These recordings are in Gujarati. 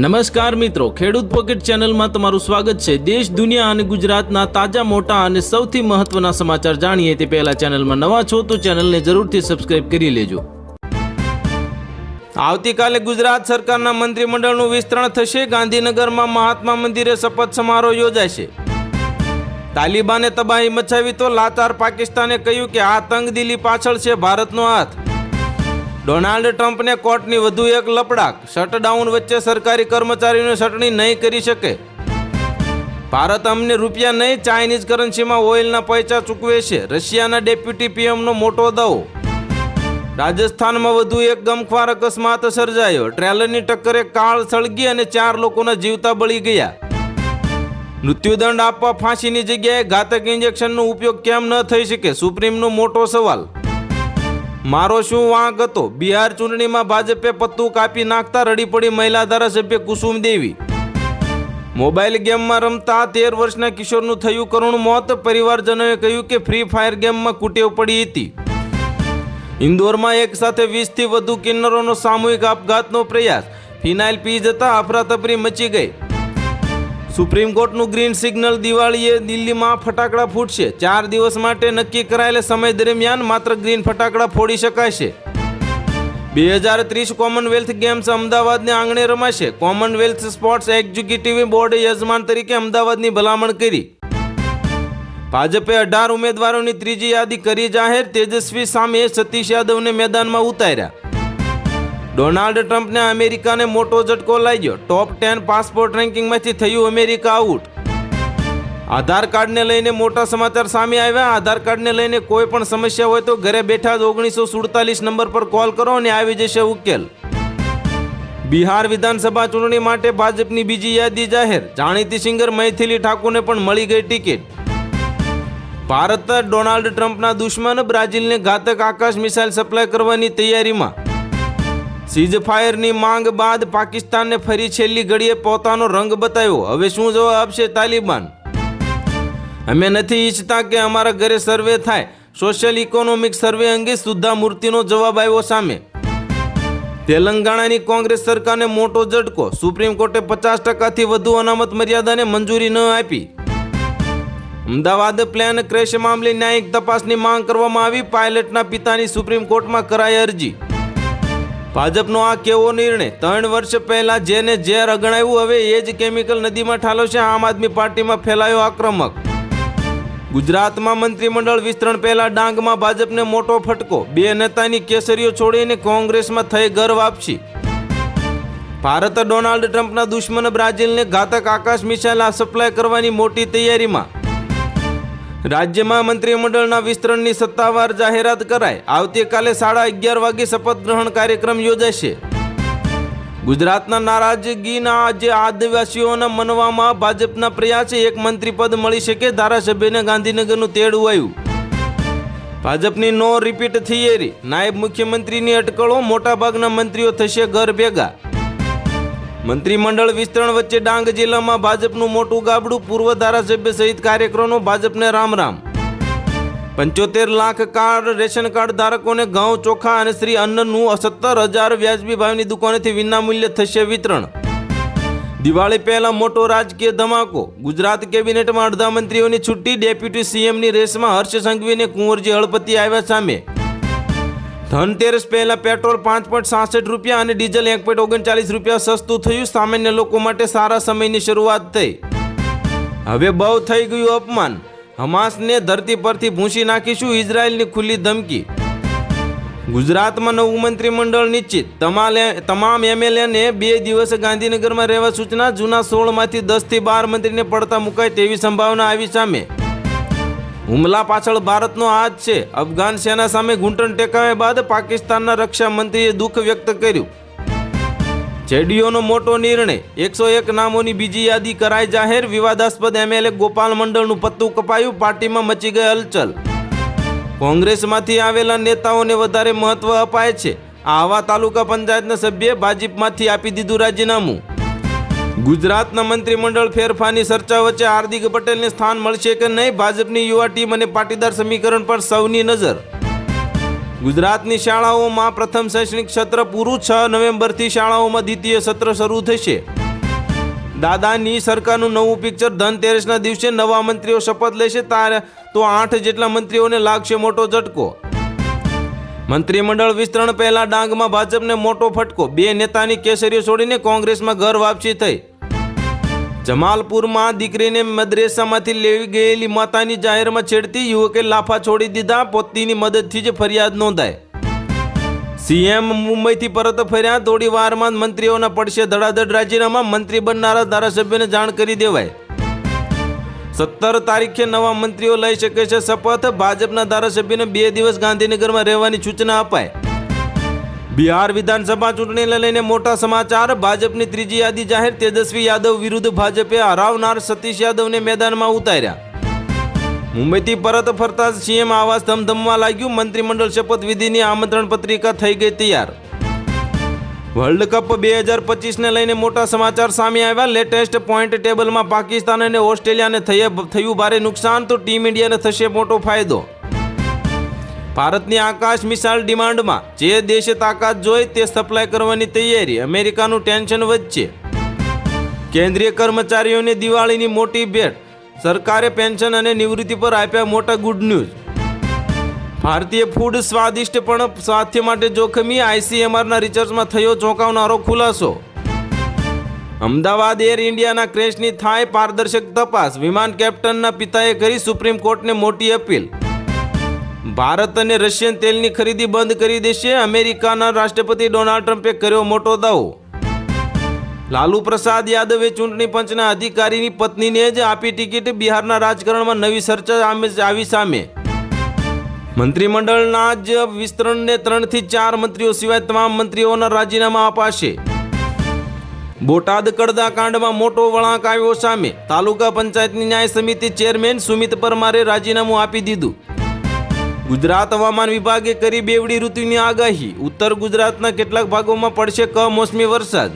નમસ્કાર મિત્રો, ખેડૂત પોકેટ ચેનલમાં તમારું સ્વાગત છે। દેશ, દુનિયા અને ગુજરાતના તાજા, મોટા અને સૌથી મહત્વના સમાચાર જાણીએ તે પહેલા ચેનલમાં નવા છો તો ચેનલને જરૂરથી સબસ્ક્રાઇબ કરી લેજો। આવતીકાલે ગુજરાત સરકારના મંત્રીમંડળનું વિસ્તરણ થશે। ગાંધીનગરમાં મહાત્મા મંદિરે શપથ સમારોહ યોજાશે। તાલિબાને તબાહી મચાવી તો લાચાર પાકિસ્તાને કહ્યું કે આ તંગદિલી પાછળ છે ભારતનો હાથ। ડોનાલ્ડ ટ્રમ્પને કોર્ટની વધુ એક લપડાક। શટડાઉન વચ્ચે સરકારી કર્મચારીઓને છટણી નહીં કરી શકે। ભારત અમને રૂપિયા નહીં, ચાઇનીઝ કરન્સીમાં ઓઇલના પૈસા ચૂકવે છે। રશિયાના ડેપ્યુટી પીએમનો મોટો દાવો। રાજસ્થાનમાં વધુ એક ગમખ્વાર અકસ્માત સર્જાયો। ટ્રેલરની ટક્કરે કાર સળગી અને 4 લોકોના જીવતા બળી ગયા। મૃત્યુદંડ આપવા ફાંસીની જગ્યાએ ઘાતક ઇન્જેક્શનનો ઉપયોગ કેમ ન થઈ શકે? સુપ્રીમનો મોટો સવાલ। મારો શું વાંક હતો? બિહાર ચૂંટણીમાં ભાજપે પત્તું કાપી નાખતા રડી પડી મહિલા ધારાસભ્ય કુસુમ દેવી। મોબાઈલ ગેમમાં રમતા 13 વર્ષના કિશોરનું થયું કરુણ મોત। પરિવારજનોએ કહ્યું કે ફ્રી ફાયર ગેમમાં કુટેવ પડી હતી। ઇન્દોરમાં એક સાથે 20થી વધુ કિન્નરોનો સામૂહિક આપઘાતનો પ્રયાસ। ફિનાઇલ પી જતા અફરાતફરી મચી ગઈ। સુપ્રીમ કોર્ટનું ગ્રીન સિગ્નલ। દિવાળીએ દિલ્હીમાં ફટાકડા ફૂટશે। 4 દિવસ માટે નક્કી કરાયેલા સમય દરમિયાન માત્ર ગ્રીન ફટાકડા ફોડી શકાશે। 2030 કોમનવેલ્થ ગેમ્સ અમદાવાદને આંગણે રમાશે। કોમનવેલ્થ સ્પોર્ટ્સ એક્ઝિક્યુટિવ બોર્ડે યજમાન તરીકે અમદાવાદની ભલામણ કરી। ભાજપે 18 ઉમેદવારોની ત્રીજી યાદી કરી જાહેર। તેજસ્વી સામે સતીશ યાદવને મેદાનમાં ઉતાર્યા। ડોનાલ્ડ ટ્રમ્પને અમેરિકાને મોટો ઝટકો લાગ્યો। ટોપ 10 પાસપોર્ટ રેન્કિંગમાંથી થયું અમેરિકા આઉટ। આધાર કાર્ડને લઈને મોટા સમાચાર સામે આવ્યા। આધાર કાર્ડને લઈને કોઈ પણ સમસ્યા હોય તો ઘરે બેઠા જ 1947 નંબર પર કોલ કરો અને આવી જશે ઉકેલ। બિહાર વિધાનસભા ચૂંટણી માટે ભાજપની બીજી યાદી જાહેર। જાણીતી સિંગર મૈથિલી ઠાકુરને પણ મળી ગઈ ટિકિટ। ભારત ડોનાલ્ડ ટ્રમ્પના દુશ્મન। બ્રાઝિલને ઘાતક આકાશ મિસાઇલ સપ્લાય કરવાની તૈયારીમાં। સીઝ ફાયરની માંગ બાદ પાકિસ્તાનને ફરી છેલ્લી ઘડીએ પોતાનો રંગ બતાવ્યો। હવે શું જવાબ આપશે તાલિબાન? અમે નથી ઈચ્છતા કે અમારા ઘરે સર્વે થાય। સોશિયલ ઇકોનોમિક સર્વે અંગે સુદ્ધા મૂર્તિનો જવાબ આવ્યો સામે। તેલંગાણાની કોંગ્રેસ સરકારને મોટો ઝટકો। સુપ્રીમ કોર્ટે 50%થી વધુ અનામત મર્યાદાને મંજૂરી ન આપી। અમદાવાદ પ્લેન ક્રેશ મામલે ન્યાયિક તપાસની માંગ કરવામાં આવી। પાયલટના પિતાની સુપ્રીમ કોર્ટમાં કરાઈ અરજી। ભાજપનો આ કેવો નિર્ણય? 3 વર્ષ પહેલા જેને ઝેર અગણાવ્યું હવે એ જ કેમિકલ નદીમાં ઠાલવશે। આમ આદમી પાર્ટીમાં ફેલાયો આક્રમક। ગુજરાતમાં મંત્રીમંડળ વિસ્તરણ પહેલા ડાંગમાં ભાજપને મોટો ફટકો। 2 નેતાની કેસરીઓ છોડીને કોંગ્રેસમાં થઈ ઘર વાપસી। ભારત ડોનાલ્ડ ટ્રમ્પના દુશ્મન બ્રાઝિલને ઘાતક આકાશ મિસાઇલ સપ્લાય કરવાની મોટી તૈયારીમાં। રાજ્યમાં મંત્રીમંડળના વિસ્તરણની સત્તાવાર જાહેરાત કરાઈ। આવતીકાલે 11:30 વાગે શપથ ગ્રહણ કાર્યક્રમ યોજાશે। ગુજરાતના નારાજગીના આજે આદિવાસીઓના મનવામાં ભાજપના પ્રયાસે એક મંત્રી પદ મળી શકે। ધારાસભ્યને ગાંધીનગરનું તેડું આવ્યું। ભાજપની નો રિપીટ થિયરી। નાયબ મુખ્યમંત્રીની અટકળો। મોટાભાગના મંત્રીઓ થશે ઘર ભેગા। મંત્રીમંડળ વિસ્તરણ વચ્ચે ડાંગ જિલ્લામાં ભાજપનું મોટું ગાબડું। પૂર્વ ધારાસભ્ય સહિત કાર્યકરોનો ભાજપને Ram Ram. 75 lakh card ration card ધારકોને ઘઉં, ચોખા અને શ્રી અન્નનું 17,000 વ્યાજબી ભાવની દુકાનેથી વિનામૂલ્યે થશે વિતરણ। દિવાળી પહેલા મોટો રાજકીય ધમાકો। ગુજરાત કેબિનેટમાં અડધા મંત્રીઓની છુટ્ટી। ડેપ્યુટી સીએમની રેસમાં હર્ષ સંઘવીને કુંવરજી હળપતિ આવ્યા સામે। ધનતેરસ પહેલા પેટ્રોલ 5.66 રૂપિયા અને ડીઝલ 1.39 રૂપિયા સસ્તું થયું। સામાન્ય લોકો માટે સારા સમયની શરૂઆત થઈ। હવે બહુ થઈ ગયું અપમાન। હમાસને ધરતી પરથી ભૂંસી નાખીશું, ઇઝરાયલની ખુલ્લી ધમકી। ગુજરાતમાં નવું મંત્રીમંડળ નિશ્ચિત। તમામ એમએલએને 2 દિવસ ગાંધીનગરમાં રહેવા સૂચના। જૂના 16માંથી 10થી 12 મંત્રીને પડતા મુકાય તેવી સંભાવના આવી સામે। હુમલા પાછળ ભારતનો હાથ છે। અફઘાન સેના સામે ઘૂંટણ ટેકાવ્યા બાદ પાકિસ્તાનના રક્ષા મંત્રીએ દુઃખ વ્યક્ત કર્યું। જેડીયુનો મોટો નિર્ણય। 101 નામોની બીજી યાદી કરાઈ જાહેર। વિવાદાસ્પદ એમએલએ ગોપાલ મંડળનું પત્તું કપાયું। પાર્ટીમાં મચી ગઈ હલચલ। કોંગ્રેસમાંથી આવેલા નેતાઓને વધારે મહત્વ અપાય છે। આવા તાલુકા પંચાયતના સભ્યે ભાજપમાંથી આપી દીધું રાજીનામું। ગુજરાતના મંત્રીમંડળ ફેરફારની ચર્ચા વચ્ચે હાર્દિક પટેલને સ્થાન મળશે કે નહીં? ભાજપની યુવા ટીમ અને પાટીદાર સમીકરણ પર સૌની નજર। ગુજરાતની શાળાઓમાં પ્રથમ શૈક્ષણિક સત્ર પૂરું। 6 નવેમ્બરથી શાળાઓમાં દ્વિતીય સત્ર શરૂ થશે। દાદાની સરકારનું નવું પિક્ચર ધનતેરસના દિવસે નવા મંત્રીઓ શપથ લેશે ત્યારે તો 8 જેટલા મંત્રીઓને લાગશે મોટો ઝટકો. મંત્રીમંડળ વિસ્તરણ પહેલા ડાંગમાં ભાજપને મોટો ફટકો. 2 નેતાની કેસરીઓ છોડીને કોંગ્રેસમાં ઘર વાપસી થઈ. જમાલપુરમાં દીકરીને મદ્રેસામાંથી લેવી ગયેલી માતાની જાહેરમાં છેડતી યુવકે લાફા છોડી દીધા. પોતીની મદદથી જ ફરિયાદ નોંધાઈ. સીએમ મુંબઈથી પરત ફર્યા. થોડી વારમાં મંત્રીઓના પડશે ધડાધડ રાજીનામા. મંત્રી બનનારા ધારાસભ્યને જાણ કરી દેવાય. 17 તારીખે નવા મંત્રીઓ લઈ શકે છે શપથ. ભાજપના ધારાસભ્યને 2 દિવસ ગાંધીનગરમાં રહેવાની સૂચના અપાય. બિહાર વિધાનસભા ચૂંટણીને લઈને મોટા સમાચાર. ભાજપની ત્રીજી યાદી જાહેર. તેજસ્વી યાદવ વિરુદ્ધ ભાજપે હરાવનાર સતીશ યાદવને મેદાનમાં ઉતાર્યા. મુંબઈથી પરત ફરતા સીએમ આવાસ ધમધમવા લાગ્યું. મંત્રીમંડળ શપથવિધિની આમંત્રણ પત્રિકા થઈ ગઈ તૈયાર. વર્લ્ડ કપ 2025ને લઈને મોટા સમાચાર સામે આવ્યા. લેટેસ્ટ પોઈન્ટ ટેબલમાં પાકિસ્તાન અને ઓસ્ટ્રેલિયાને થયું ભારે નુકસાન તો ટીમ ઇન્ડિયાને થશે મોટો ફાયદો. ભારતની આકાશ મિસાઇલ ડિમાન્ડમાં. જે દેશે તાકાત જોઈ તે સપ્લાય કરવાની તૈયારી. અમેરિકાનું ટેન્શન વચ્ચે કેન્દ્રીય કર્મચારીઓને દિવાળીની મોટી ભેટ. સરકારે પેન્શન અને નિવૃત્તિ પર આપ્યા મોટા ગુડ ન્યૂઝ. ભારતીય ફૂડ સ્વાદિષ્ટ પણ સ્વાસ્થ્ય માટે જોખમી. આઈસીએમઆરના રિસર્ચમાં થયો ચોંકાવનારો ખુલાસો. અમદાવાદ એર ઇન્ડિયાના ક્રેશની થાય પારદર્શક તપાસ. વિમાન કેપ્ટનના પિતાએ કરી સુપ્રીમ કોર્ટને મોટી અપીલ. ભારત અને રશિયન તેલની ખરીદી બંધ કરી દેશે. અમેરિકાના રાષ્ટ્રપતિ ડોનાલ્ડ ટ્રમ્પે કર્યો મોટો દાવો. લાલુ પ્રસાદ યાદવે ચૂંટણી પંચના અધિકારીની પત્નીને જ આપી ટિકિટ. બિહારના રાજકારણમાં નવી ચર્ચા આવી સામે. મંત્રીમંડળના જ વિસ્તરણને 3 થી 4 મંત્રીઓ સિવાય તમામ મંત્રીઓના રાજીનામા અપાશે. બોટાદ કડદા કાંડમાં મોટો વળાંક આવ્યો સામે. તાલુકા પંચાયતની ન્યાય સમિતિ ચેરમેન સુમિત પરમારે રાજીનામું આપી દીધું. ગુજરાત હવામાન વિભાગે કરી બેવડી ઋતુની આગાહી. ઉત્તર ગુજરાતના કેટલાક ભાગોમાં પડશે કમોસમી વરસાદ.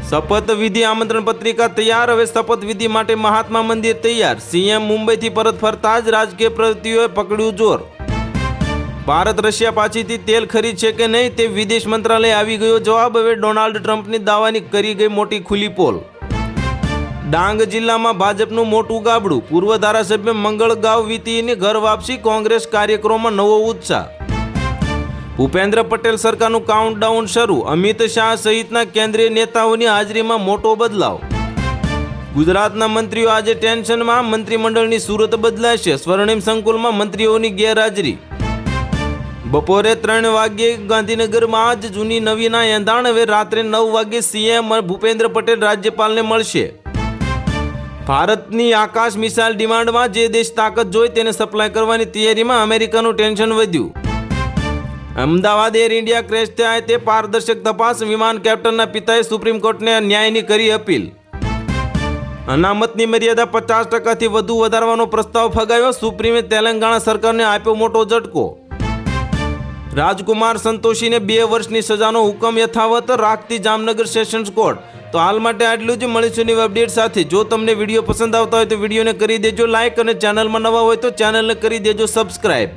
શપથવિધિ આમંત્રણ પત્રિકા તૈયાર. હવે શપથવિધિ માટે મહાત્મા મંદિર તૈયાર. સીએમ મુંબઈથી પરત ફરતા જ રાજકીય પ્રવૃત્તિઓએ પકડ્યું જોર. ભારત રશિયા પાસેથી તેલ ખરીદ છે કે નહીં તે વિદેશ મંત્રાલય આવી ગયો જવાબ. હવે ડોનાલ્ડ ટ્રમ્પની દાવાની કરી ગઈ મોટી ખુલ્લી પોલ. ડાંગ જિલ્લામાં ભાજપનું મોટું ગાબડું. પૂર્વ ધારાસભ્ય મંગળગાંવ વીતીની ઘર વાપસી. કોંગ્રેસ કાર્યક્રમમાં નવો ઉત્સાહ. ભૂપેન્દ્ર પટેલ સરકારનું કાઉન્ટડાઉન શરૂ. અમિત શાહ સહિતના કેન્દ્રીય નેતાઓની હાજરીમાં મોટો બદલાવ. ગુજરાતના મંત્રીઓ આજે ટેન્શનમાં. મંત્રીમંડળની સુરત બદલાશે. સ્વર્ણિમ સંકુલમાં મંત્રીઓની ગેરહાજરી. બપોરે 3 વાગ્યે ગાંધીનગરમાં જ જૂની નવીના એંધાણ. હવે રાત્રે 9 વાગ્યે સીએમ ભૂપેન્દ્ર પટેલ રાજ્યપાલને મળશે. ભારતની આકાશ મિસાઇલ ડિમાન્ડમાં. જે દેશ તાકાત જોઈ તેને સપ્લાય કરવાની તૈયારીમાં. અમેરિકાનું ટેન્શન વધ્યું. અમદાવાદ એર ઇન્ડિયા ક્રેશ થાય તે પારદર્શક તપાસ. વિમાન કેપ્ટનના પિતાએ સુપ્રીમ કોર્ટને ન્યાયની કરી અપીલ. અનામતની મર્યાદા 50%થી વધુ વધારવાનો પ્રસ્તાવ ફગાવ્યો. સુપ્રીમે તેલંગાણા સરકારને આપ્યો મોટો ઝટકો. રાજકુમાર સંતોષીને 2 વર્ષની સજાનો હુકમ યથાવત રાખતી જામનગર સેશન્સ કોર્ટ. તો હાલ માટે આટલું જ. મળીશું નવી અપડેટ સાથે. જો તમને વિડીયો પસંદ આવતા હોય તો વિડીયોને કરી દેજો લાઇક અને ચેનલમાં નવા હોય તો ચેનલને કરી દેજો સબસ્ક્રાઇબ.